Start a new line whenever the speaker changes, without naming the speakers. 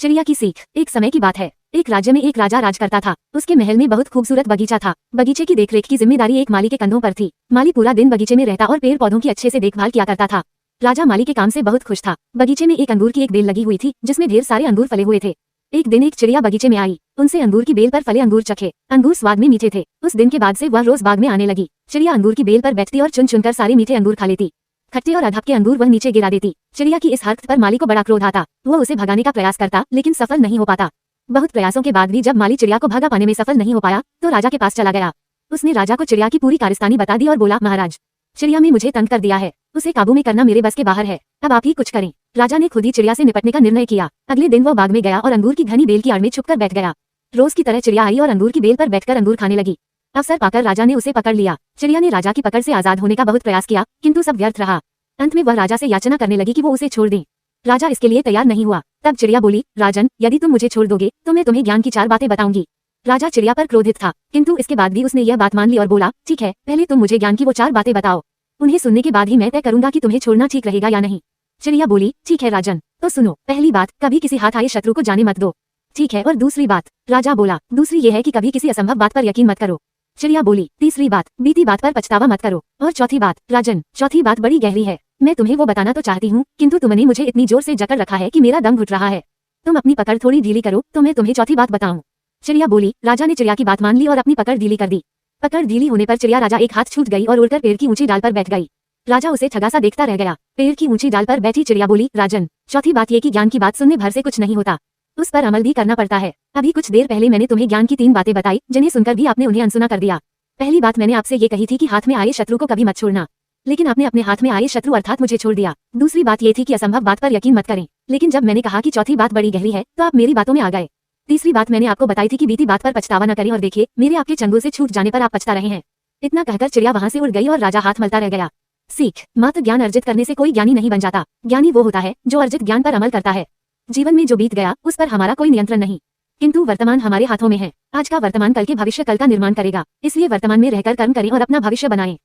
चिड़िया की सीख। एक समय की बात है, एक राज्य में एक राजा राज करता था। उसके महल में बहुत खूबसूरत बगीचा था। बगीचे की देखरेख की जिम्मेदारी एक माली के कंधों पर थी। माली पूरा दिन बगीचे में रहता और पेड़ पौधों की अच्छे से देखभाल किया करता था। राजा माली के काम से बहुत खुश था। बगीचे में एक अंगूर की एक बेल लगी हुई थी जिसमें ढेर सारे अंगूर फले हुए थे। एक दिन एक चिड़िया बगीचे में आई। उनसे अंगूर की बेल पर फले अंगूर चखे। अंगूर स्वाद में मीठे थे। उस दिन के बाद से वह रोज बाग में आने लगी। चिड़िया अंगूर की बेल पर बैठती और चुन चुनकर सारे मीठे अंगूर खा लेती। खट्टे और अधप के अंगूर वह नीचे गिरा देती। चिड़िया की इस हरकत पर माली को बड़ा क्रोध आता। वह उसे भगाने का प्रयास करता लेकिन सफल नहीं हो पाता। बहुत प्रयासों के बाद भी जब माली चिड़िया को भगा पाने में सफल नहीं हो पाया तो राजा के पास चला गया। उसने राजा को चिड़िया की पूरी कारस्तानी बता दी और बोला, महाराज, चिड़िया ने मुझे तंग कर दिया है। उसे काबू में करना मेरे बस के बाहर है। अब आप ही कुछ करें। राजा ने खुद ही चिड़िया से निपटने का निर्णय किया। अगले दिन वो बाग में गया और अंगूर की घनी बेल की आड़ में छुपकर बैठ गया। रोज की तरह चिड़िया आई और अंगूर की बेल पर बैठकर अंगूर खाने लगी। अवसर पाकर राजा ने उसे पकड़ लिया। चिड़िया ने राजा की पकड़ से आजाद होने का बहुत प्रयास किया किंतु सब व्यर्थ रहा। अंत में वह राजा से याचना करने लगी कि वो उसे छोड़ दे। राजा इसके लिए तैयार नहीं हुआ। तब चिड़िया बोली, राजन, यदि तुम मुझे छोड़ दोगे तो मैं तुम्हें ज्ञान की 4 बातें बताऊंगी। राजा चिड़िया पर क्रोधित था किंतु इसके बाद भी उसने यह बात मान ली और बोला, ठीक है, पहले तुम मुझे ज्ञान की वो 4 बातें बताओ। उन्हें सुनने के बाद ही मैं तय करूंगा कि तुम्हें छोड़ना ठीक रहेगा या नहीं। चिड़िया बोली, ठीक है राजन, तो सुनो। पहली बात, कभी किसी हाथ आए शत्रु को जाने मत दो। ठीक है, और दूसरी बात? राजा बोला, दूसरी ये है कि कभी किसी असंभव बात पर यकीन मत करो। चिड़िया बोली, तीसरी बात, बीती बात पर पछतावा मत करो। और चौथी बात? राजन, चौथी बात बड़ी गहरी है। मैं तुम्हें वो बताना तो चाहती हूँ किंतु तुमने मुझे इतनी जोर से जकड़ रखा है कि मेरा दम घुट रहा है। तुम अपनी पकड़ थोड़ी ढीली करो तो मैं तुम्हें चौथी बात बताऊं। चिड़िया बोली। राजा ने चिड़िया की बात मान ली और अपनी पकड़ ढीली कर दी। पकड़ ढीली होने पर चिड़िया राजा एक हाथ छूट गई और उड़कर पेड़ की ऊंची डाल पर बैठ गई। राजा उसे ठगा सा देखता रह गया। पेड़ की ऊंची डाल पर बैठी चिड़िया बोली, राजन, चौथी बात ये कि ज्ञान की बात सुनने भर से कुछ नहीं होता, उस पर अमल भी करना पड़ता है। अभी कुछ देर पहले मैंने तुम्हें ज्ञान की 3 बातें बताई जिन्हें सुनकर भी आपने उन्हें अनसुना कर दिया। पहली बात मैंने आपसे ये कही थी कि हाथ में आए शत्रु को कभी मत छोड़ना, लेकिन आपने अपने हाथ में आए शत्रु अर्थात मुझे छोड़ दिया। दूसरी बात ये थी कि असंभव बात पर यकीन मत करें, लेकिन जब मैंने कहा कि चौथी बात बड़ी गहरी है तो आप मेरी बातों में आ गए। तीसरी बात मैंने आपको बताई थी कि बीती बात पर पछतावा न करें और देखिए मेरे आपके चंगुल से छूट जाने पर आप पछता रहे हैं। इतना कहकर चिड़िया वहां से उड़ गई और राजा हाथ मलता रह गया। सीख, मात्र ज्ञान अर्जित करने से कोई ज्ञानी नहीं बन जाता। ज्ञानी वो होता है जो अर्जित ज्ञान पर अमल करता है। जीवन में जो बीत गया उस पर हमारा कोई नियंत्रण नहीं, किंतु वर्तमान हमारे हाथों में है। आज का वर्तमान कल के भविष्य कल का निर्माण करेगा, इसलिए वर्तमान में रहकर कर्म करें और अपना भविष्य बनाएं।